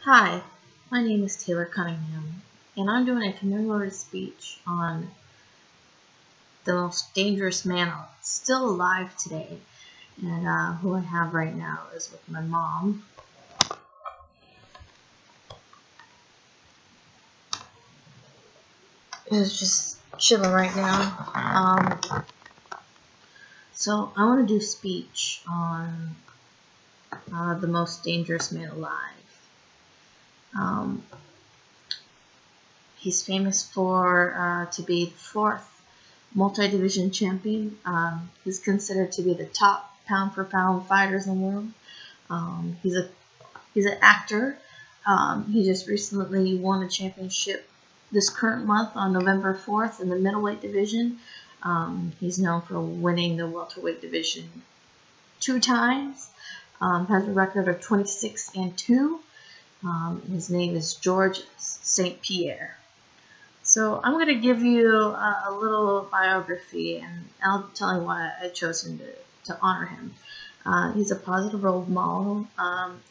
Hi, my name is Taylor Cunningham, and I'm doing a commemorative speech on the most dangerous man still alive today. And who I have right now is with my mom. Who's just chilling right now. So I want to do a speech on the most dangerous man alive. He's famous for to be the fourth multi-division champion. He's considered to be the top pound-for-pound fighters in the world. He's an actor. He just recently won a championship this current month on November 4th in the middleweight division. He's known for winning the welterweight division 2 times. Has a record of 26-2. His name is George St. Pierre. So I'm going to give you a little biography, and I'll tell you why I chose him to honor him. He's a positive role model.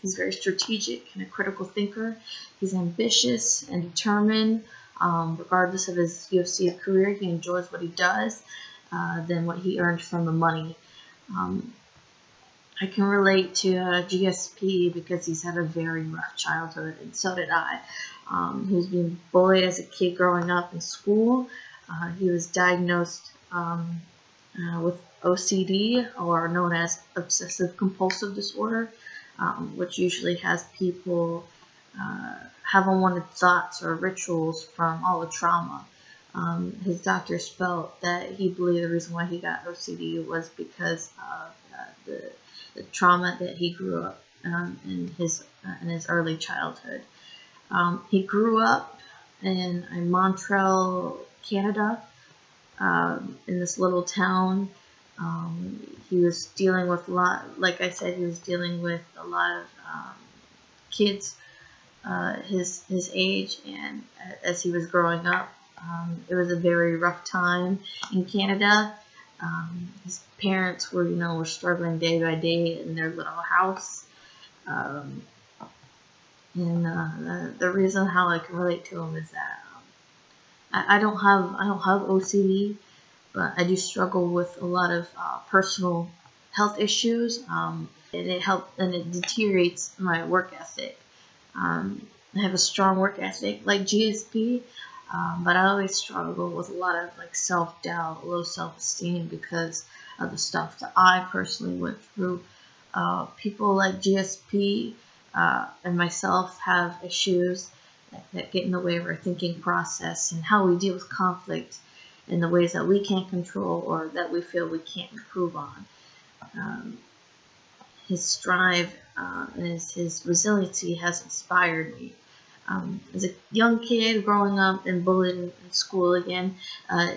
He's very strategic and a critical thinker. He's ambitious and determined. Regardless of his UFC career, he enjoys what he does than what he earned from the money. I can relate to GSP because he's had a very rough childhood, and so did I. He was being bullied as a kid growing up in school. He was diagnosed with OCD, or known as obsessive compulsive disorder, which usually has people have unwanted thoughts or rituals from all the trauma. His doctors felt that he believed the reason why he got OCD was because of the trauma that he grew up in his early childhood. He grew up in Montreal, Canada, in this little town. He was dealing with like I said, he was dealing with a lot of kids his age, and as he was growing up, it was a very rough time in Canada. His parents were struggling day by day in their little house. The reason how I can relate to him is that I don't have OCD, but I do struggle with a lot of personal health issues, and it deteriorates my work ethic. I have a strong work ethic like GSP, but I always struggle with a lot of self-doubt, low self-esteem because of the stuff that I personally went through. People like GSP and myself have issues that get in the way of our thinking process and how we deal with conflict in the ways that we can't control or that we feel we can't improve on. His drive and his resiliency has inspired me. As a young kid growing up and bullied in school again,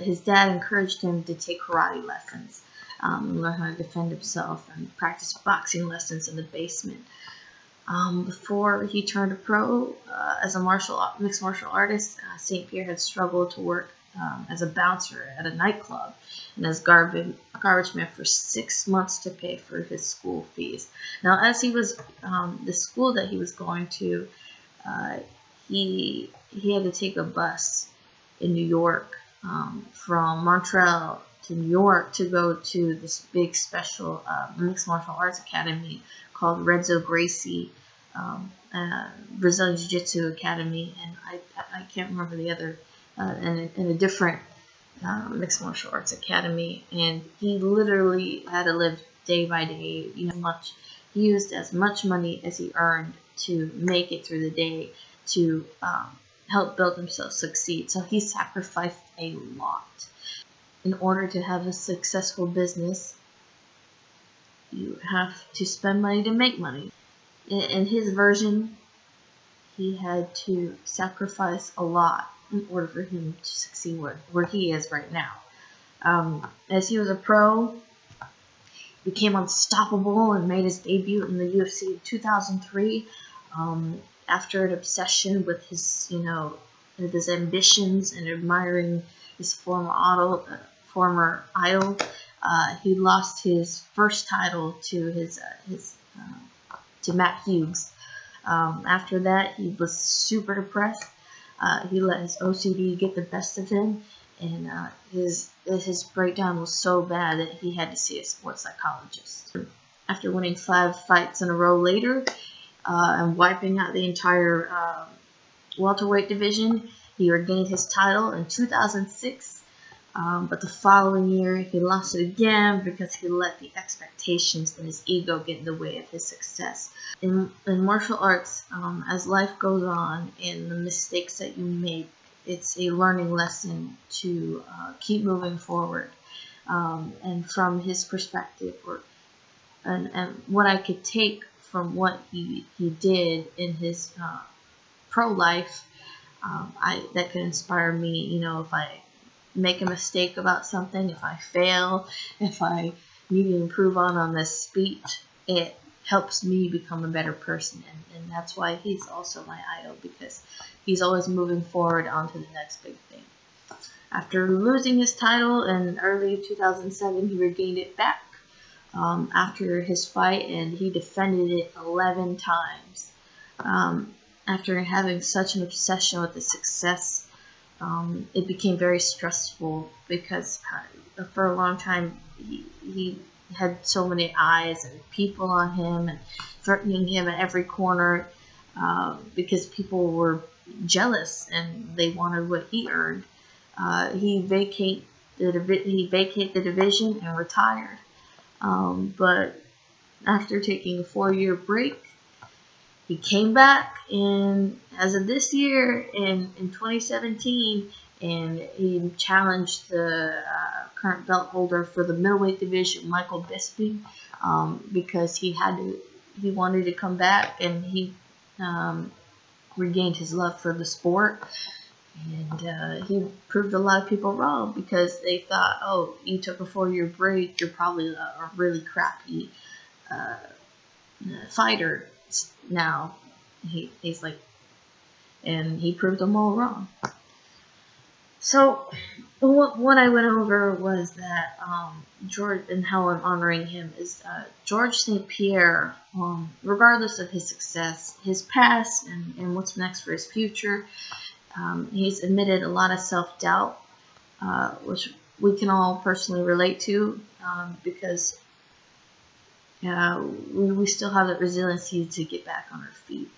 his dad encouraged him to take karate lessons, learn how to defend himself, and practice boxing lessons in the basement. Before he turned a pro as a mixed martial artist, St. Pierre had struggled to work as a bouncer at a nightclub and as garbage man for 6 months to pay for his school fees. Now, as he was the school that he was going to, he had to take a bus in New York from Montreal to New York to go to this big special mixed martial arts academy called Renzo Gracie Brazilian Jiu-Jitsu Academy, and I can't remember the other, in a different mixed martial arts academy. And he literally had to live day by day. He used as much money as he earned to make it through the day to help build himself succeed. So he sacrificed a lot. In order to have a successful business, you have to spend money to make money. In his version, he had to sacrifice a lot in order for him to succeed where he is right now. As he was a pro, he became unstoppable and made his debut in the UFC in 2003. After an obsession with his ambitions and admiring his former idol, he lost his first title to Matt Hughes. After that, he was super depressed. He let his OCD get the best of him, and his breakdown was so bad that he had to see a sports psychologist. After winning 5 fights in a row later, and wiping out the entire welterweight division, he regained his title in 2006. But the following year, he lost it again because he let the expectations and his ego get in the way of his success. In martial arts, as life goes on and the mistakes that you make, it's a learning lesson to keep moving forward. And from his perspective, and what I could take from what he did in his pro life, that could inspire me. You know, if I make a mistake about something, if I fail, if I need to improve on this speech, it helps me become a better person. And that's why he's also my idol, because he's always moving forward onto the next big thing. After losing his title in early 2007, he regained it back after his fight, and he defended it 11 times. After having such an obsession with the success, it became very stressful, because for a long time he had so many eyes and people on him and threatening him at every corner, because people were jealous and they wanted what he earned. He vacated the division and retired. But after taking a 4-year break, he came back as of this year in 2017, and he challenged the current belt holder for the middleweight division, Michael Bisping, because he wanted to come back, and he regained his love for the sport. And he proved a lot of people wrong, because they thought, oh, you took a 4-year break, you're probably a really crappy fighter now. He's like, and he proved them all wrong. So what I went over was that George, and how I'm honoring him, is George St. Pierre, regardless of his success, his past, and what's next for his future. He's admitted a lot of self-doubt, which we can all personally relate to, because we still have the resiliency to get back on our feet.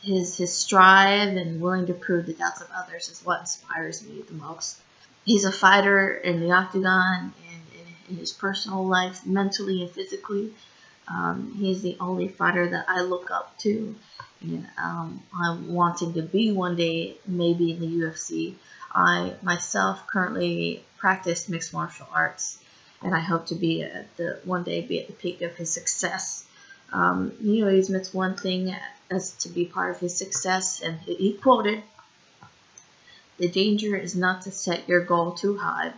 His strive and willing to prove the doubts of others is what inspires me the most. He's a fighter in the octagon and in his personal life, mentally and physically. He's the only fighter that I look up to, and I'm wanting to be one day, maybe in the UFC. I myself currently practice mixed martial arts, and I hope to one day be at the peak of his success. He always admits one thing as to be part of his success, and he quoted, "The danger is not to set your goal too high,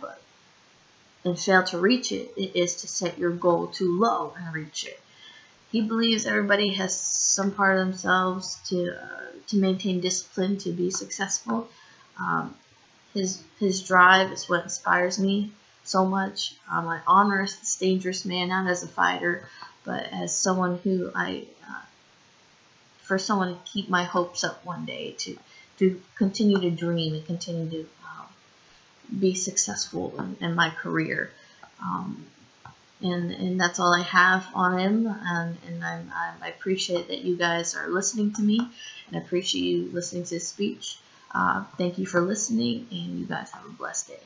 and fail to reach it. It is to set your goal too low and reach it." He believes everybody has some part of themselves to maintain discipline to be successful. His drive is what inspires me so much. I honor this dangerous man, not as a fighter, but as someone who for someone to keep my hopes up one day, to continue to dream and continue to be successful in my career. And that's all I have on him, and I appreciate that you guys are listening to me, and I appreciate you listening to his speech. Thank you for listening, and you guys have a blessed day.